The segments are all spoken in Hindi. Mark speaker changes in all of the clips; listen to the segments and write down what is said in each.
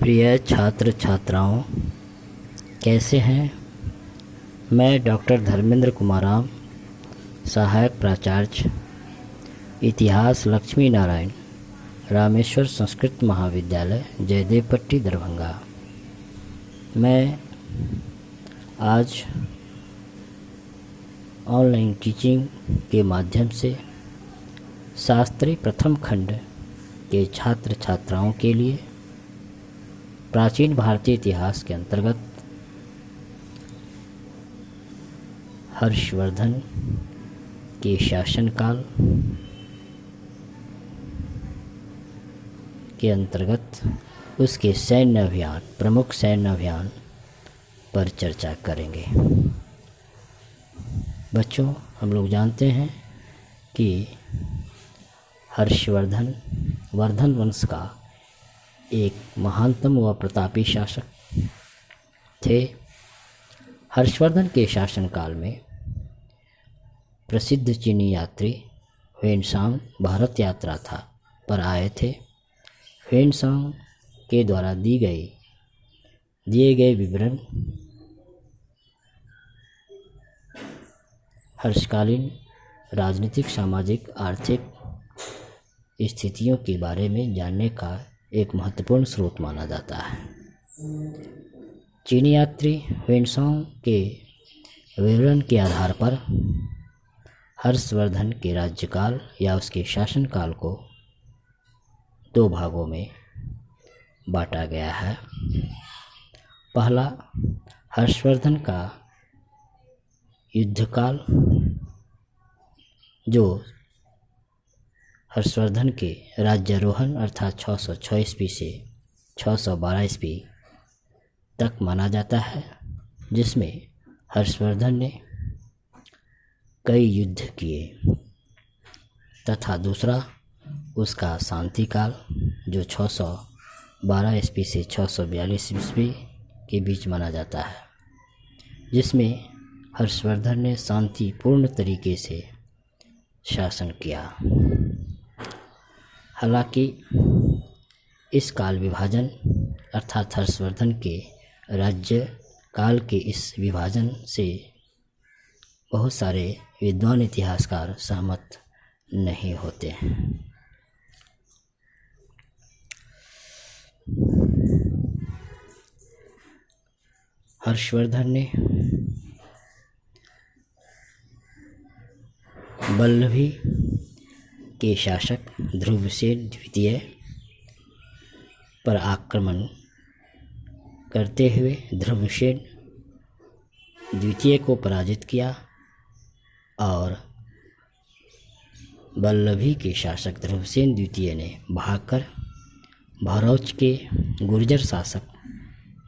Speaker 1: प्रिय छात्र छात्राओं, कैसे हैं। मैं डॉक्टर धर्मेंद्र कुमाराम, सहायक प्राचार्य इतिहास लक्ष्मी नारायण रामेश्वर संस्कृत महाविद्यालय जयदेवपट्टी दरभंगा। मैं आज ऑनलाइन टीचिंग के माध्यम से शास्त्री प्रथम खंड के छात्र छात्राओं के लिए प्राचीन भारतीय इतिहास के अंतर्गत हर्षवर्धन के शासनकाल के अंतर्गत उसके सैन्य अभियान, प्रमुख सैन्य अभियान पर चर्चा करेंगे। बच्चों, हम लोग जानते हैं कि हर्षवर्धन वर्धन वंश का एक महानतम व प्रतापी शासक थे। हर्षवर्धन के शासनकाल में प्रसिद्ध चीनी यात्री ह्वेनसांग भारत यात्रा पर आए थे। ह्वेनसांग के द्वारा दिए गए विवरण हर्षकालीन राजनीतिक, सामाजिक, आर्थिक स्थितियों के बारे में जानने का एक महत्वपूर्ण स्रोत माना जाता है। चीनी यात्री ह्वेनसांग के विवरण के आधार पर हर्षवर्धन के राज्यकाल या उसके शासनकाल को दो भागों में बांटा गया है। पहला, हर्षवर्धन का युद्धकाल, जो हर्षवर्धन के राज्यारोहण अर्थात 606 ईस्वी से 612 ईस्वी तक माना जाता है, जिसमें हर्षवर्धन ने कई युद्ध किए, तथा दूसरा उसका शांति काल, जो 612 ईस्वी से 642 ईस्वी के बीच माना जाता है, जिसमें हर्षवर्धन ने शांतिपूर्ण तरीके से शासन किया। हालांकि इस काल विभाजन अर्थात हर्षवर्धन के राज्य काल के इस विभाजन से बहुत सारे विद्वान इतिहासकार सहमत नहीं होते हैं। हर्षवर्धन ने वल्लभी के शासक ध्रुवसेन द्वितीय पर आक्रमण करते हुए ध्रुवसेन द्वितीय को पराजित किया और वल्लभी के शासक ध्रुवसेन द्वितीय ने भागकर भरौच के गुर्जर शासक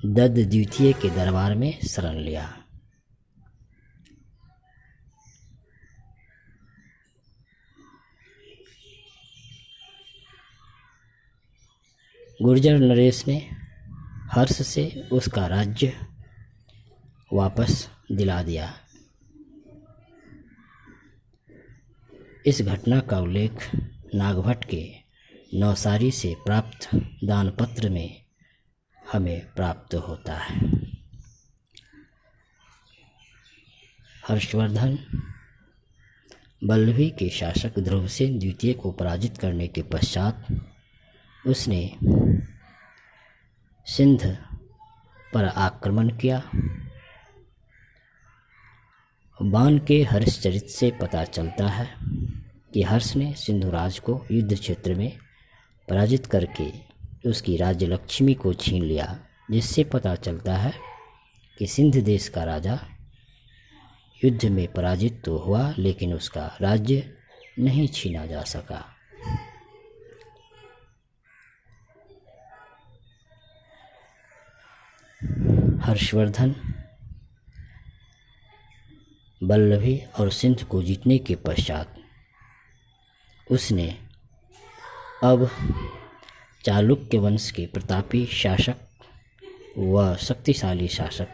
Speaker 1: दत्त द्वितीय के दरबार में शरण लिया। गुर्जर नरेश ने हर्ष से उसका राज्य वापस दिला दिया। इस घटना का उल्लेख नागभट्ट के नौसारी से प्राप्त दानपत्र में हमें प्राप्त होता है। हर्षवर्धन वल्लभी के शासक ध्रुवसेन द्वितीय को पराजित करने के पश्चात उसने सिंध पर आक्रमण किया। बाण के हर्षचरित से पता चलता है कि हर्ष ने सिंधुराज को युद्ध क्षेत्र में पराजित करके उसकी राज्य लक्ष्मी को छीन लिया, जिससे पता चलता है कि सिंध देश का राजा युद्ध में पराजित तो हुआ, लेकिन उसका राज्य नहीं छीना जा सका। हर्षवर्धन वल्लभी और सिंध को जीतने के पश्चात उसने अब चालुक्य वंश के प्रतापी शासक व शक्तिशाली शासक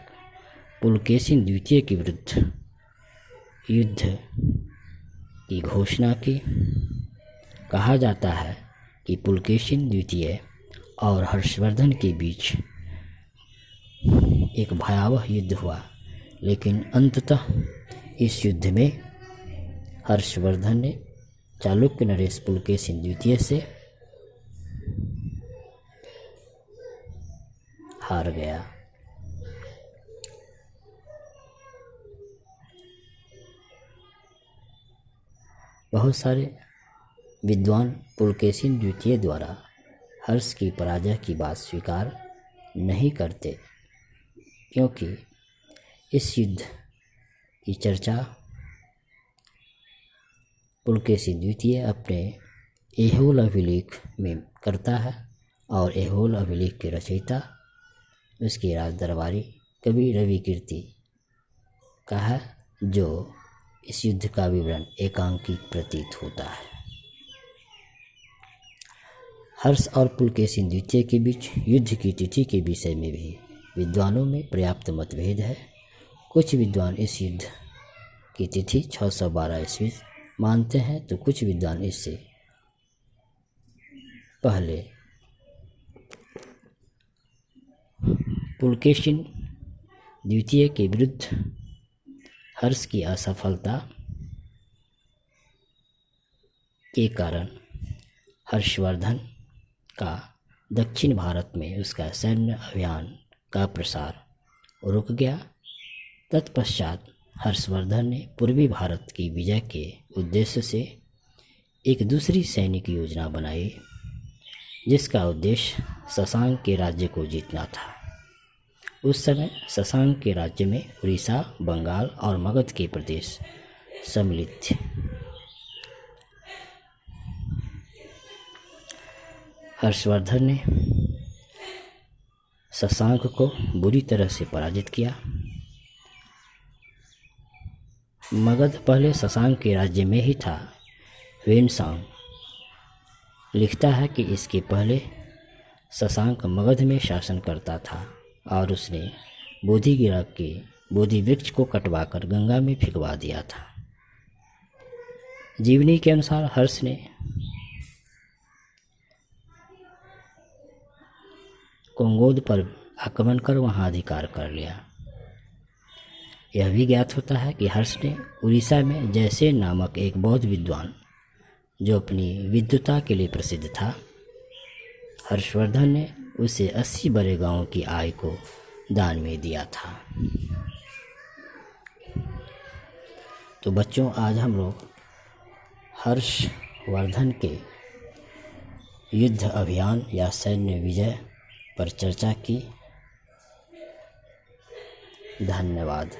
Speaker 1: पुलकेशिन द्वितीय के विरुद्ध युद्ध की घोषणा की। कहा जाता है कि पुलकेशिन द्वितीय और हर्षवर्धन के बीच एक भयावह युद्ध हुआ, लेकिन अंततः इस युद्ध में हर्षवर्धन ने चालुक्य नरेश पुलकेशिन द्वितीय से हार गया। बहुत सारे विद्वान पुलकेशिन द्वितीय द्वारा हर्ष की पराजय की बात स्वीकार नहीं करते, क्योंकि इस युद्ध की चर्चा पुलकेशिन द्वितीय अपने ऐहोल अभिलेख में करता है, और ऐहोल अभिलेख के रचयिता उसके राज दरबारी कवि रविकीर्ति का है, जो इस युद्ध का विवरण एकांकिक प्रतीत होता है। हर्ष और पुलकेशिन द्वितीय के बीच युद्ध की तिथि के विषय में भी विद्वानों में पर्याप्त मतभेद है। कुछ विद्वान इस युद्ध की तिथि 612 ईस्वी मानते हैं, तो कुछ विद्वान इससे पहले पुलकेशिन द्वितीय के विरुद्ध हर्ष की असफलता के कारण हर्षवर्धन का दक्षिण भारत में उसका सैन्य अभियान का प्रसार रुक गया। तत्पश्चात हर्षवर्धन ने पूर्वी भारत की विजय के उद्देश्य से एक दूसरी सैनिक योजना बनाई, जिसका उद्देश्य शशांक के राज्य को जीतना था। उस समय शशांक के राज्य में उड़ीसा, बंगाल और मगध के प्रदेश सम्मिलित थे। हर्षवर्धन ने शशांक को बुरी तरह से पराजित किया। मगध पहले शशांक के राज्य में ही था। वेनसांग लिखता है कि इसके पहले शशांक मगध में शासन करता था और उसने बोधिगिरा के बोधि वृक्ष को कटवाकर गंगा में फेंकवा दिया था। जीवनी के अनुसार हर्ष ने कोंगोद पर आक्रमण कर वहां अधिकार कर लिया। यह भी ज्ञात होता है कि हर्ष ने उड़ीसा में जयसेन नामक एक बौद्ध विद्वान, जो अपनी विद्वता के लिए प्रसिद्ध था, हर्षवर्धन ने उसे 80 बड़े गांवों की आय को दान में दिया था। तो बच्चों, आज हम लोग हर्षवर्धन के युद्ध अभियान या सैन्य विजय पर चर्चा की। धन्यवाद।